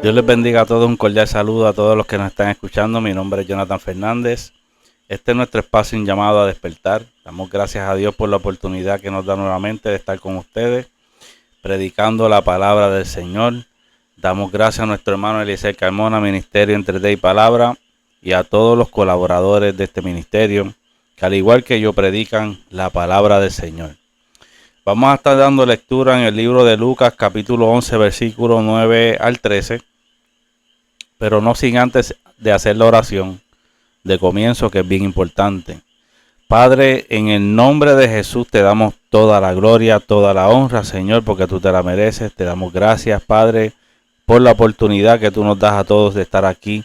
Dios les bendiga a todos, un cordial saludo a todos los que nos están escuchando. Mi nombre es Jonathan Fernández. Este es nuestro espacio en llamado a despertar. Damos gracias a Dios por la oportunidad que nos da nuevamente de estar con ustedes, predicando la palabra del Señor. Damos gracias a nuestro hermano Eliezer Carmona, Ministerio Entre Té y Palabra, y a todos los colaboradores de este ministerio, que al igual que yo predican la palabra del Señor. Vamos a estar dando lectura en el libro de Lucas, capítulo 11, versículo 9 al 13. Pero no sin antes de hacer la oración de comienzo, que es bien importante. Padre, en el nombre de Jesús te damos toda la gloria, toda la honra, Señor, porque tú te la mereces. Te damos gracias, Padre, por la oportunidad que tú nos das a todos de estar aquí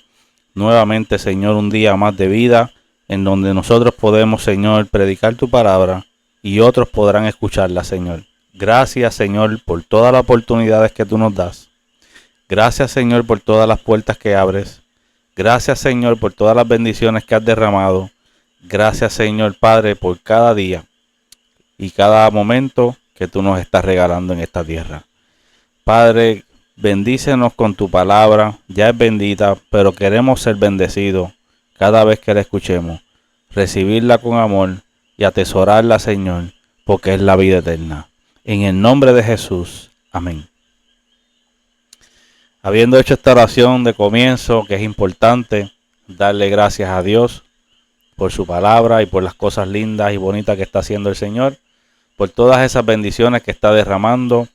nuevamente, Señor, un día más de vida, en donde nosotros podemos, Señor, predicar tu palabra y otros podrán escucharla, Señor. Gracias, Señor, por todas las oportunidades que tú nos das. Gracias, Señor, por todas las puertas que abres. Gracias, Señor, por todas las bendiciones que has derramado. Gracias, Señor, Padre, por cada día y cada momento que tú nos estás regalando en esta tierra. Padre, bendícenos con tu palabra. Ya es bendita, pero queremos ser bendecidos cada vez que la escuchemos. Recibirla con amor y atesorarla, Señor, porque es la vida eterna. En el nombre de Jesús. Amén. Habiendo hecho esta oración de comienzo, que es importante darle gracias a Dios por su palabra y por las cosas lindas y bonitas que está haciendo el Señor, por todas esas bendiciones que está derramando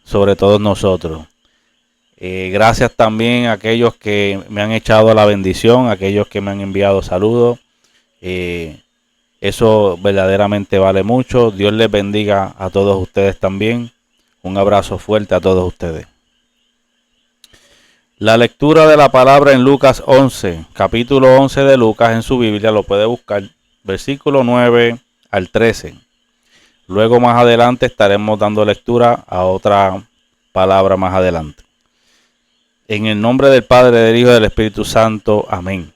sobre todos nosotros. Gracias también a aquellos que me han echado la bendición, a aquellos que me han enviado saludos. Eso verdaderamente vale mucho. Dios les bendiga a todos ustedes también. Un abrazo fuerte a todos ustedes. La lectura de la palabra en Lucas 11, capítulo 11 de Lucas en su Biblia, lo puede buscar, versículo 9 al 13. Luego más adelante estaremos dando lectura a otra palabra más adelante. En el nombre del Padre, del Hijo y del Espíritu Santo. Amén.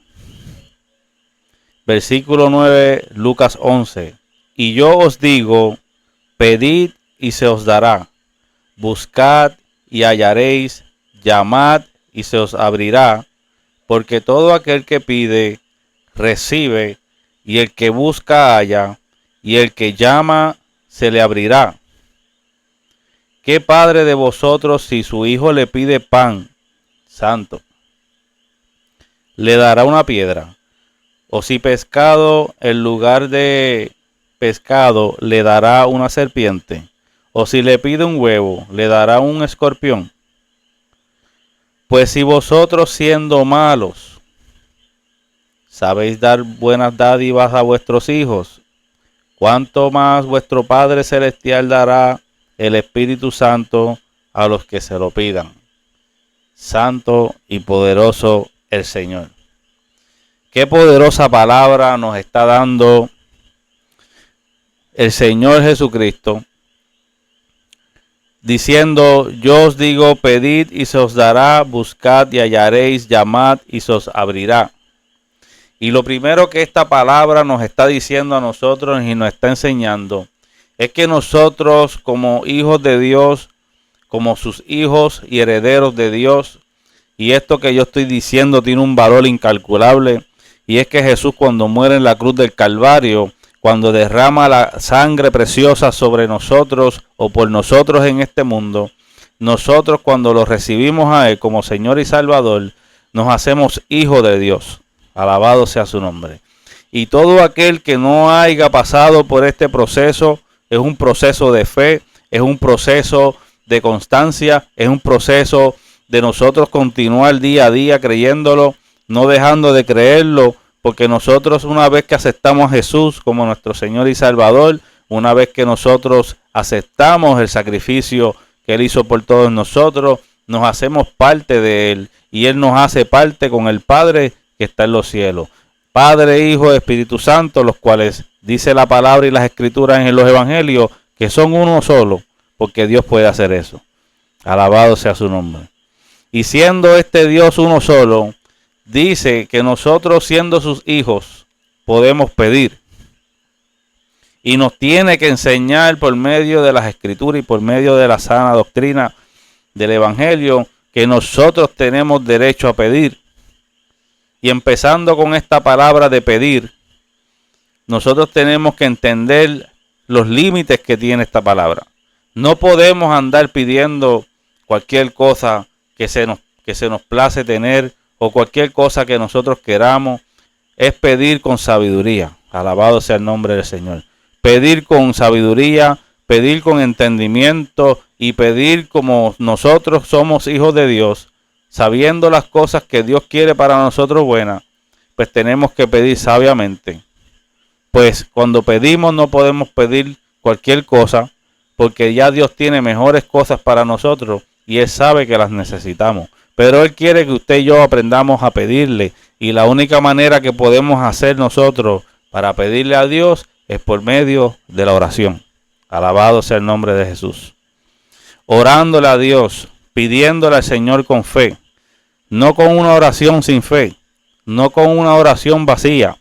Versículo 9, Lucas 11. Y yo os digo, pedid y se os dará, buscad y hallaréis, llamad y se os abrirá, porque todo aquel que pide, recibe, y el que busca, halla, y el que llama, se le abrirá. ¿Qué padre de vosotros, si su hijo le pide pan santo, le dará una piedra? O si pescado, en lugar de pescado, le dará una serpiente? O si le pide un huevo, le dará un escorpión? Pues si vosotros, siendo malos, sabéis dar buenas dádivas a vuestros hijos, ¿cuánto más vuestro Padre Celestial dará el Espíritu Santo a los que se lo pidan? Santo y poderoso el Señor. Qué poderosa palabra nos está dando el Señor Jesucristo, diciendo, yo os digo, pedid y se os dará, buscad y hallaréis, llamad y se os abrirá. Y lo primero que esta palabra nos está diciendo a nosotros y nos está enseñando es que nosotros, como hijos de Dios, como sus hijos y herederos de Dios, y esto que yo estoy diciendo tiene un valor incalculable, y es que Jesús, cuando muere en la cruz del Calvario, cuando derrama la sangre preciosa sobre nosotros o por nosotros en este mundo, nosotros, cuando lo recibimos a Él como Señor y Salvador, nos hacemos hijos de Dios. Alabado sea su nombre. Y todo aquel que no haya pasado por este proceso, es un proceso de fe, es un proceso de constancia, es un proceso de nosotros continuar día a día creyéndolo, no dejando de creerlo, porque nosotros, una vez que aceptamos a Jesús como nuestro Señor y Salvador, una vez que nosotros aceptamos el sacrificio que Él hizo por todos nosotros, nos hacemos parte de Él y Él nos hace parte con el Padre que está en los cielos. Padre, Hijo, Espíritu Santo, los cuales dice la palabra y las escrituras en los evangelios que son uno solo, porque Dios puede hacer eso. Alabado sea su nombre. Y siendo este Dios uno solo, dice que nosotros, siendo sus hijos, podemos pedir. Y nos tiene que enseñar por medio de las escrituras y por medio de la sana doctrina del evangelio que nosotros tenemos derecho a pedir. Y empezando con esta palabra de pedir, nosotros tenemos que entender los límites que tiene esta palabra. No podemos andar pidiendo cualquier cosa que se nos place tener o cualquier cosa que nosotros queramos. Es pedir con sabiduría. Alabado sea el nombre del Señor. Pedir con sabiduría, pedir con entendimiento y pedir como nosotros somos hijos de Dios, sabiendo las cosas que Dios quiere para nosotros buenas, pues tenemos que pedir sabiamente. Pues cuando pedimos no podemos pedir cualquier cosa, porque ya Dios tiene mejores cosas para nosotros y Él sabe que las necesitamos. Pero Él quiere que usted y yo aprendamos a pedirle, y la única manera que podemos hacer nosotros para pedirle a Dios es por medio de la oración. Alabado sea el nombre de Jesús. Orándole a Dios, pidiéndole al Señor con fe, no con una oración sin fe, no con una oración vacía,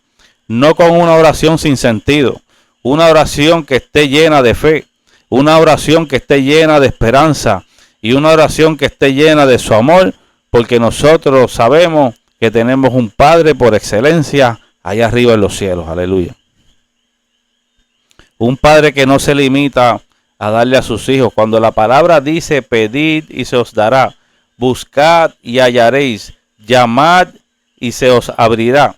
no con una oración sin sentido, una oración que esté llena de fe, una oración que esté llena de esperanza y una oración que esté llena de su amor, porque nosotros sabemos que tenemos un Padre por excelencia allá arriba en los cielos. Aleluya. Un Padre que no se limita a darle a sus hijos. Cuando la palabra dice pedid y se os dará, buscad y hallaréis, llamad y se os abrirá.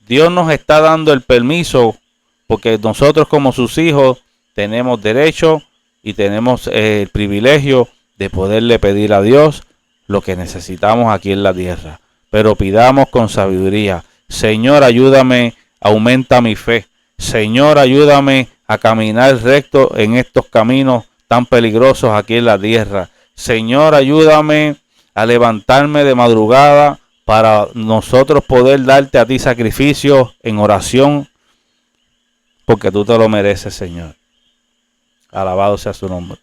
Dios nos está dando el permiso porque nosotros como sus hijos tenemos derecho y tenemos el privilegio de poderle pedir a Dios lo que necesitamos aquí en la tierra. Pero pidamos con sabiduría. Señor, ayúdame, aumenta mi fe. Señor, ayúdame a caminar recto en estos caminos tan peligrosos aquí en la tierra. Señor, ayúdame a levantarme de madrugada para nosotros poder darte a ti sacrificio en oración, porque tú te lo mereces, Señor. Alabado sea su nombre.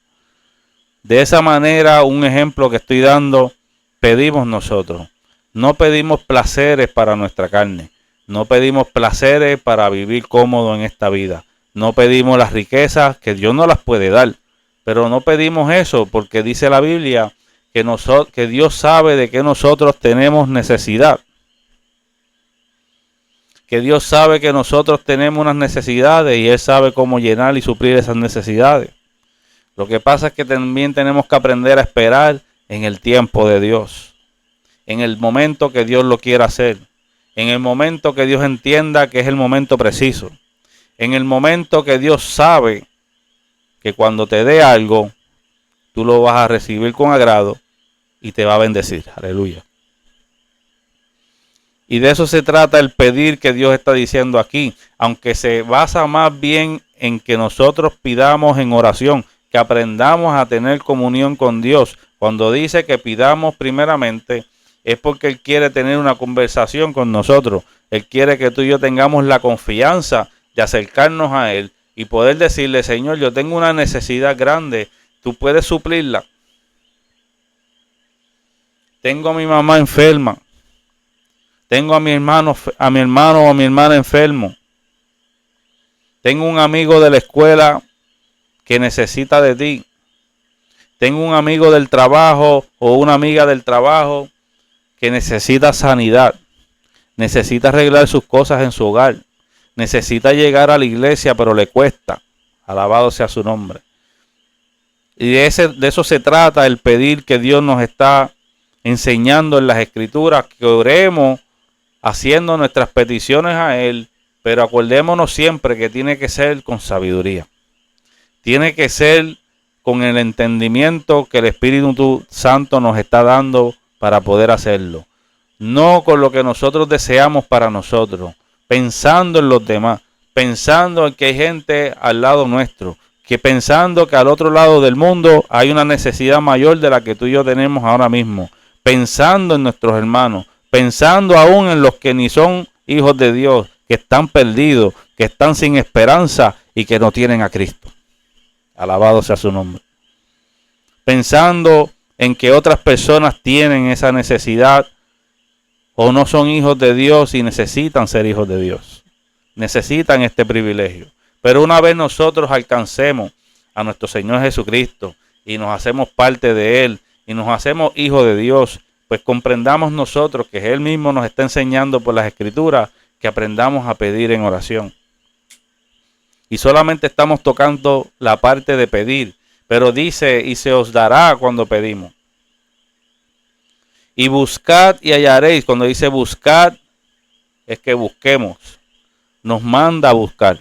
De esa manera, un ejemplo que estoy dando, pedimos nosotros. No pedimos placeres para nuestra carne. No pedimos placeres para vivir cómodo en esta vida. No pedimos las riquezas que Dios no las puede dar. Pero no pedimos eso porque dice la Biblia que Dios sabe de que nosotros tenemos necesidad. Que Dios sabe que nosotros tenemos unas necesidades y Él sabe cómo llenar y suplir esas necesidades. Lo que pasa es que también tenemos que aprender a esperar en el tiempo de Dios. En el momento que Dios lo quiera hacer. En el momento que Dios entienda que es el momento preciso. En el momento que Dios sabe que cuando te dé algo, tú lo vas a recibir con agrado y te va a bendecir. Aleluya. Y de eso se trata el pedir que Dios está diciendo aquí. Aunque se basa más bien en que nosotros pidamos en oración, que aprendamos a tener comunión con Dios. Cuando dice que pidamos primeramente, es porque Él quiere tener una conversación con nosotros. Él quiere que tú y yo tengamos la confianza de acercarnos a Él y poder decirle, Señor, yo tengo una necesidad grande, tú puedes suplirla. Tengo a mi mamá enferma. Tengo a mi hermano o a mi hermana enfermo. Tengo un amigo de la escuela que necesita de ti. Tengo un amigo del trabajo o una amiga del trabajo que necesita sanidad. Necesita arreglar sus cosas en su hogar. Necesita llegar a la iglesia, pero le cuesta. Alabado sea su nombre. Y de eso se trata el pedir que Dios nos está enseñando en las Escrituras, que oremos haciendo nuestras peticiones a Él, pero acordémonos siempre que tiene que ser con sabiduría. Tiene que ser con el entendimiento que el Espíritu Santo nos está dando para poder hacerlo. No con lo que nosotros deseamos para nosotros, pensando en los demás, pensando en que hay gente al lado nuestro, que pensando que al otro lado del mundo hay una necesidad mayor de la que tú y yo tenemos ahora mismo, pensando en nuestros hermanos, pensando aún en los que ni son hijos de Dios, que están perdidos, que están sin esperanza y que no tienen a Cristo. Alabado sea su nombre. Pensando en que otras personas tienen esa necesidad o no son hijos de Dios y necesitan ser hijos de Dios. Necesitan este privilegio. Pero una vez nosotros alcancemos a nuestro Señor Jesucristo y nos hacemos parte de Él y nos hacemos hijos de Dios, pues comprendamos nosotros que Él mismo nos está enseñando por las Escrituras que aprendamos a pedir en oración. Y solamente estamos tocando la parte de pedir, pero dice, y se os dará cuando pedimos. Y buscad y hallaréis. Cuando dice buscad, es que busquemos. Nos manda a buscar.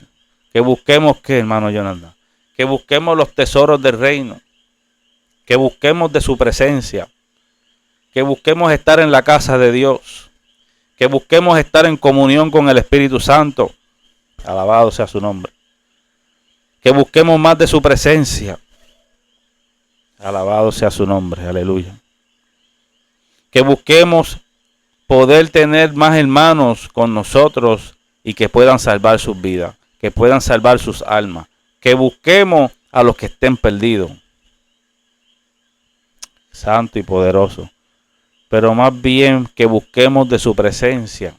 Que busquemos, ¿qué, hermano Jonathan? Que busquemos los tesoros del reino. Que busquemos de su presencia. Que busquemos estar en la casa de Dios. Que busquemos estar en comunión con el Espíritu Santo. Alabado sea su nombre. Que busquemos más de su presencia. Alabado sea su nombre. Aleluya. Que busquemos poder tener más hermanos con nosotros y que puedan salvar sus vidas, que puedan salvar sus almas. Que busquemos a los que estén perdidos. Santo y poderoso. Pero más bien que busquemos de su presencia.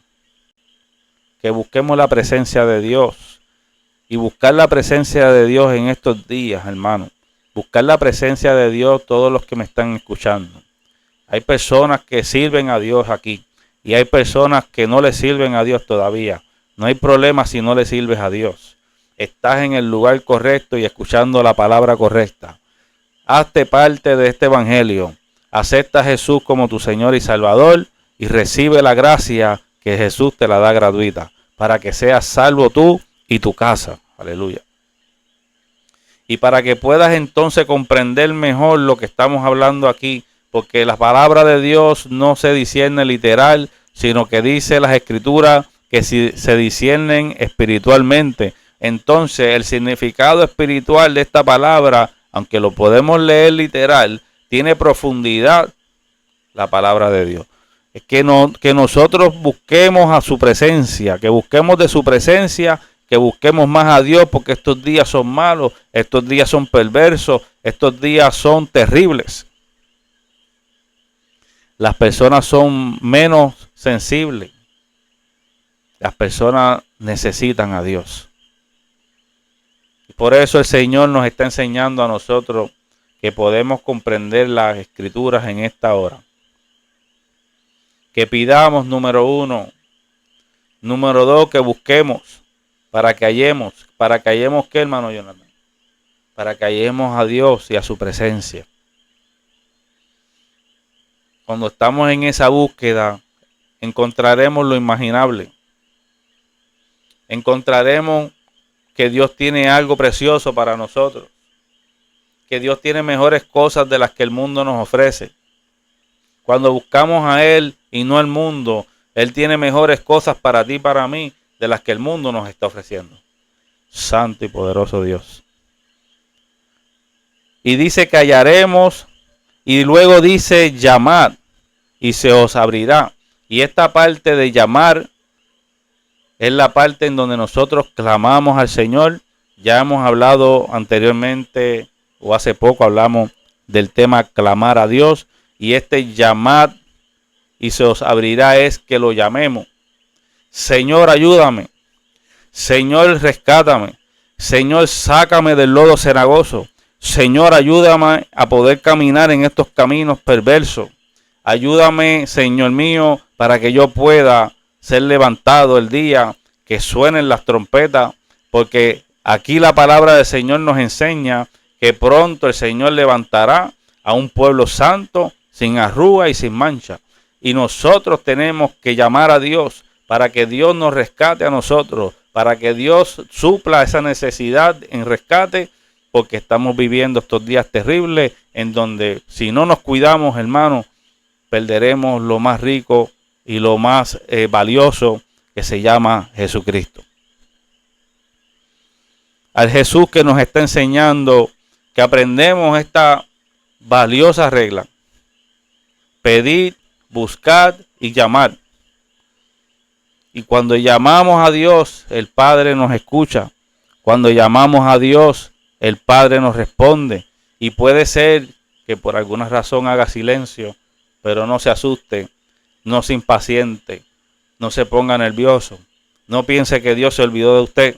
Que busquemos la presencia de Dios. Y buscar la presencia de Dios en estos días, hermano. Buscar la presencia de Dios todos los que me están escuchando. Hay personas que sirven a Dios aquí. Y hay personas que no le sirven a Dios todavía. No hay problema si no le sirves a Dios. Estás en el lugar correcto y escuchando la palabra correcta. Hazte parte de este evangelio. Acepta a Jesús como tu Señor y Salvador y recibe la gracia que Jesús te la da gratuita para que seas salvo tú y tu casa. Aleluya. Y para que puedas entonces comprender mejor lo que estamos hablando aquí, porque la palabra de Dios no se discierne literal, sino que dice las Escrituras que si se disciernen espiritualmente. Entonces el significado espiritual de esta palabra, aunque lo podemos leer literal, tiene profundidad la palabra de Dios. Es que nosotros busquemos a su presencia, que busquemos de su presencia, que busquemos más a Dios, porque estos días son malos, estos días son perversos, estos días son terribles. Las personas son menos sensibles. Las personas necesitan a Dios. Y por eso el Señor nos está enseñando a nosotros que podemos comprender las Escrituras en esta hora. Que pidamos, número 1. Número 2, que busquemos para que hallemos. ¿Para que hallemos qué, hermano Jonathan? Para que hallemos a Dios y a su presencia. Cuando estamos en esa búsqueda, encontraremos lo imaginable. Encontraremos que Dios tiene algo precioso para nosotros. Que Dios tiene mejores cosas de las que el mundo nos ofrece. Cuando buscamos a Él y no al mundo, Él tiene mejores cosas para ti y para mí de las que el mundo nos está ofreciendo. Santo y poderoso Dios. Y dice que hallaremos, y luego dice llamad y se os abrirá. Y esta parte de llamar es la parte en donde nosotros clamamos al Señor. Ya hemos hablado anteriormente o hace poco hablamos del tema clamar a Dios. Y este llamad y se os abrirá es que lo llamemos. Señor, ayúdame. Señor, rescátame. Señor, sácame del lodo cenagoso. Señor, ayúdame a poder caminar en estos caminos perversos. Ayúdame, Señor mío, para que yo pueda ser levantado el día que suenen las trompetas, porque aquí la palabra del Señor nos enseña que pronto el Señor levantará a un pueblo santo, sin arruga y sin mancha. Y nosotros tenemos que llamar a Dios para que Dios nos rescate a nosotros, para que Dios supla esa necesidad en rescate, porque estamos viviendo estos días terribles en donde si no nos cuidamos, hermanos, perderemos lo más rico y lo más valioso que se llama Jesucristo. Al Jesús que nos está enseñando que aprendemos esta valiosa regla. Pedid, buscad y llamad. Y cuando llamamos a Dios, el Padre nos escucha. Cuando llamamos a Dios, el Padre nos responde. Y puede ser que por alguna razón haga silencio, pero no se asuste, no se impaciente, no se ponga nervioso. No piense que Dios se olvidó de usted.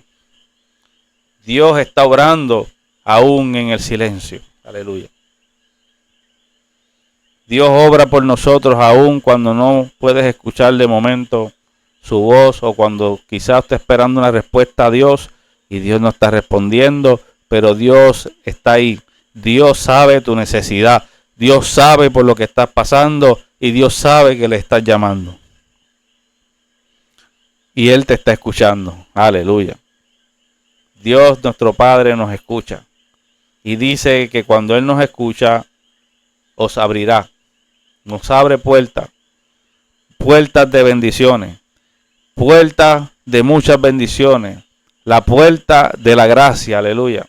Dios está obrando aún en el silencio. Aleluya. Dios obra por nosotros aún cuando no puedes escuchar de momento su voz, o cuando quizás estés esperando una respuesta a Dios y Dios no está respondiendo, pero Dios está ahí. Dios sabe tu necesidad. Dios sabe por lo que estás pasando y Dios sabe que le estás llamando. Y Él te está escuchando. Aleluya. Dios nuestro Padre nos escucha. Y dice que cuando Él nos escucha, os abrirá. Nos abre puertas. Puertas de bendiciones. Puertas de muchas bendiciones. La puerta de la gracia. Aleluya.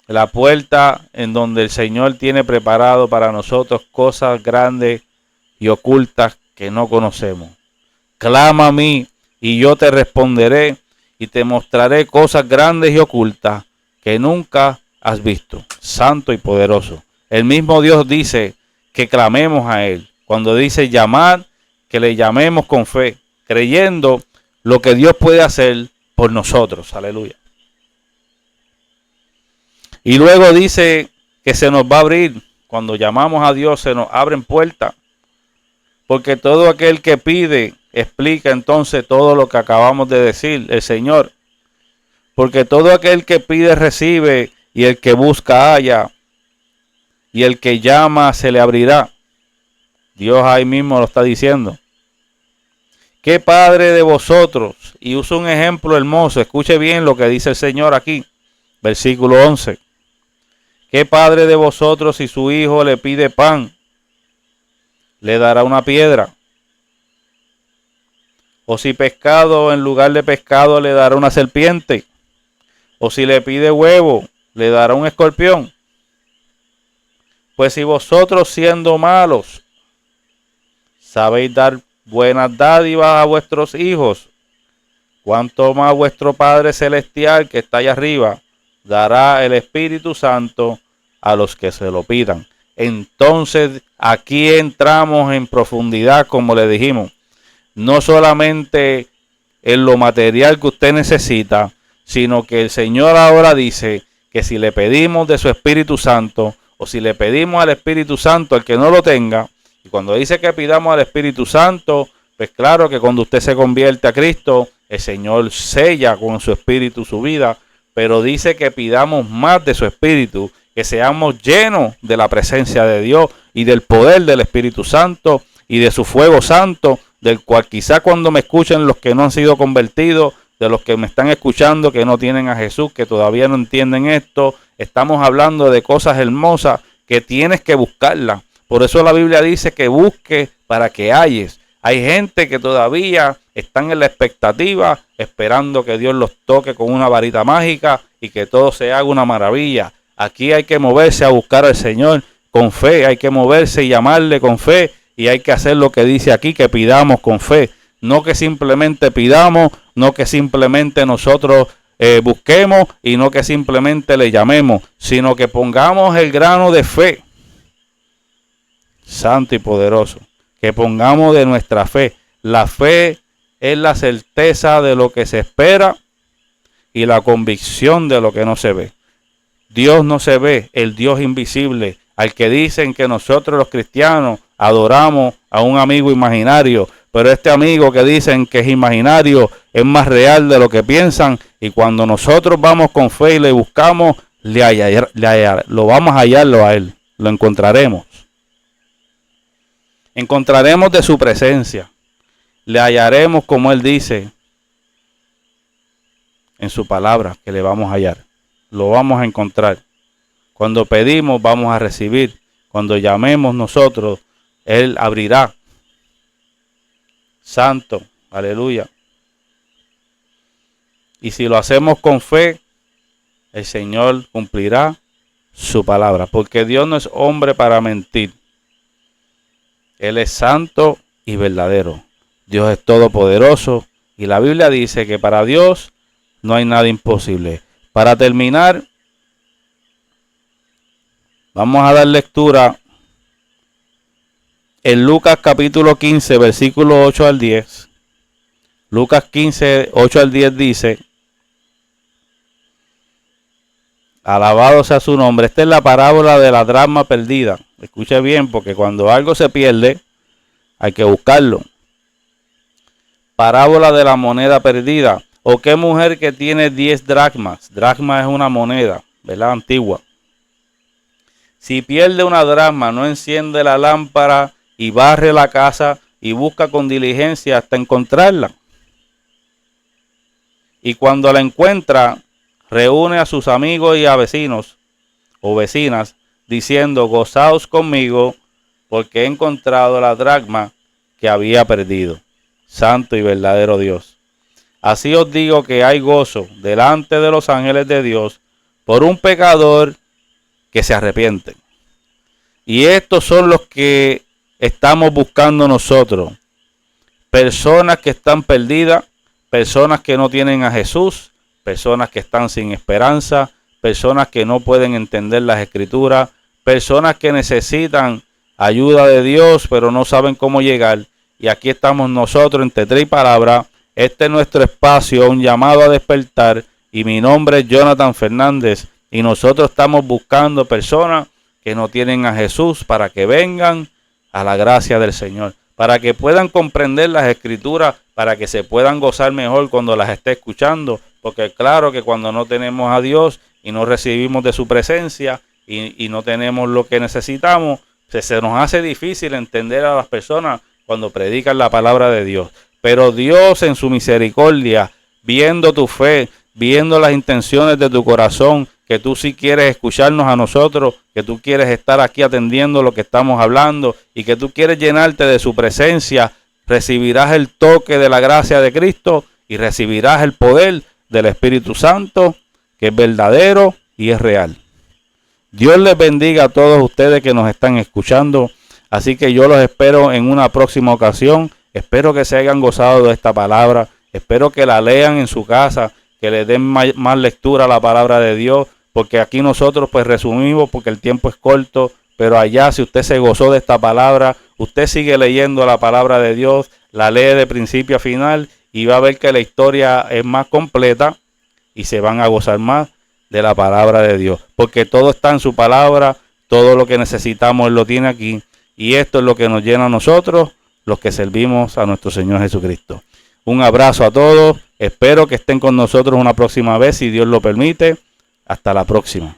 La puerta en donde el Señor tiene preparado para nosotros cosas grandes y ocultas que no conocemos. Clama a mí y yo te responderé y te mostraré cosas grandes y ocultas que nunca has visto. Santo y poderoso. El mismo Dios dice que clamemos a Él. Cuando dice llamar, que le llamemos con fe, creyendo lo que Dios puede hacer por nosotros. Aleluya. Y luego dice que se nos va a abrir. Cuando llamamos a Dios se nos abren puertas. Porque todo aquel que pide, explica entonces todo lo que acabamos de decir el Señor. Porque todo aquel que pide recibe, y el que busca halla, y el que llama se le abrirá. Dios ahí mismo lo está diciendo. ¿Qué padre de vosotros? Y usa un ejemplo hermoso. Escuche bien lo que dice el Señor aquí. Versículo 11. ¿Qué padre de vosotros, si su hijo le pide pan, le dará una piedra? O si pescado, en lugar de pescado, le dará una serpiente. O si le pide huevo, le dará un escorpión. Pues si vosotros, siendo malos, sabéis dar buenas dádivas a vuestros hijos, cuánto más vuestro Padre Celestial que está allá arriba dará el Espíritu Santo a los que se lo pidan. Entonces aquí entramos en profundidad, como le dijimos, no solamente en lo material que usted necesita, sino que el Señor ahora dice que si le pedimos de su Espíritu Santo, o si le pedimos al Espíritu Santo, el que no lo tenga, y cuando dice que pidamos al Espíritu Santo, pues claro que cuando usted se convierte a Cristo, el Señor sella con su Espíritu su vida, pero dice que pidamos más de su Espíritu, que seamos llenos de la presencia de Dios y del poder del Espíritu Santo y de su fuego santo, del cual quizá cuando me escuchen los que no han sido convertidos, de los que me están escuchando que no tienen a Jesús, que todavía no entienden esto, estamos hablando de cosas hermosas que tienes que buscarlas. Por eso la Biblia dice que busque para que halles. Hay gente que todavía están en la expectativa, esperando que Dios los toque con una varita mágica y que todo se haga una maravilla. Aquí hay que moverse a buscar al Señor con fe, hay que moverse y llamarle con fe, y hay que hacer lo que dice aquí, que pidamos con fe. No que simplemente pidamos, no que simplemente nosotros busquemos y no que simplemente le llamemos, sino que pongamos el grano de fe. Santo y poderoso. Que pongamos de nuestra fe. La fe es la certeza de lo que se espera y la convicción de lo que no se ve. Dios no se ve, el Dios invisible, al que dicen que nosotros los cristianos adoramos a un amigo imaginario, pero este amigo que dicen que es imaginario es más real de lo que piensan, y cuando nosotros vamos con fe y le buscamos, lo vamos a hallarlo a Él, lo encontraremos. Encontraremos de su presencia, le hallaremos como Él dice en su palabra que le vamos a hallar. Lo vamos a encontrar. Cuando pedimos, vamos a recibir. Cuando llamemos nosotros, Él abrirá. Santo, aleluya. Y si lo hacemos con fe, el Señor cumplirá su palabra. Porque Dios no es hombre para mentir. Él es santo y verdadero. Dios es todopoderoso. Y la Biblia dice que para Dios no hay nada imposible. Para terminar, vamos a dar lectura en Lucas capítulo 15, versículo 8 al 10. Lucas 15, 8 al 10 dice: Alabado sea su nombre. Esta es la parábola de la dracma perdida. Escuche bien, porque cuando algo se pierde, hay que buscarlo. Parábola de la moneda perdida. ¿O qué mujer que tiene 10 dracmas? Dracma es una moneda, ¿verdad? Antigua. Si pierde una dracma, no enciende la lámpara y barre la casa y busca con diligencia hasta encontrarla. Y cuando la encuentra, reúne a sus amigos y a vecinos o vecinas, diciendo: gozaos conmigo, porque he encontrado la dracma que había perdido. Santo y verdadero Dios. Así os digo que hay gozo delante de los ángeles de Dios por un pecador que se arrepiente. Y estos son los que estamos buscando nosotros. Personas que están perdidas, personas que no tienen a Jesús, personas que están sin esperanza, personas que no pueden entender las Escrituras, personas que necesitan ayuda de Dios pero no saben cómo llegar. Y aquí estamos nosotros en Tetra y Palabra. Este es nuestro espacio, un llamado a despertar. Y mi nombre es Jonathan Fernández. Y nosotros estamos buscando personas que no tienen a Jesús para que vengan a la gracia del Señor. Para que puedan comprender las Escrituras, para que se puedan gozar mejor cuando las esté escuchando. Porque claro que cuando no tenemos a Dios y no recibimos de su presencia y no tenemos lo que necesitamos, se nos hace difícil entender a las personas cuando predican la palabra de Dios. Pero Dios en su misericordia, viendo tu fe, viendo las intenciones de tu corazón, que tú sí quieres escucharnos a nosotros, que tú quieres estar aquí atendiendo lo que estamos hablando y que tú quieres llenarte de su presencia, recibirás el toque de la gracia de Cristo y recibirás el poder del Espíritu Santo, que es verdadero y es real. Dios les bendiga a todos ustedes que nos están escuchando. Así que yo los espero en una próxima ocasión. Espero que se hayan gozado de esta palabra. Espero que la lean en su casa, que le den más lectura a la palabra de Dios. Porque aquí nosotros pues resumimos porque el tiempo es corto. Pero allá, si usted se gozó de esta palabra, usted sigue leyendo la palabra de Dios, la lee de principio a final y va a ver que la historia es más completa y se van a gozar más de la palabra de Dios. Porque todo está en su palabra, todo lo que necesitamos Él lo tiene aquí. Y esto es lo que nos llena a nosotros, los que servimos a nuestro Señor Jesucristo. Un abrazo a todos. Espero que estén con nosotros una próxima vez, si Dios lo permite. Hasta la próxima.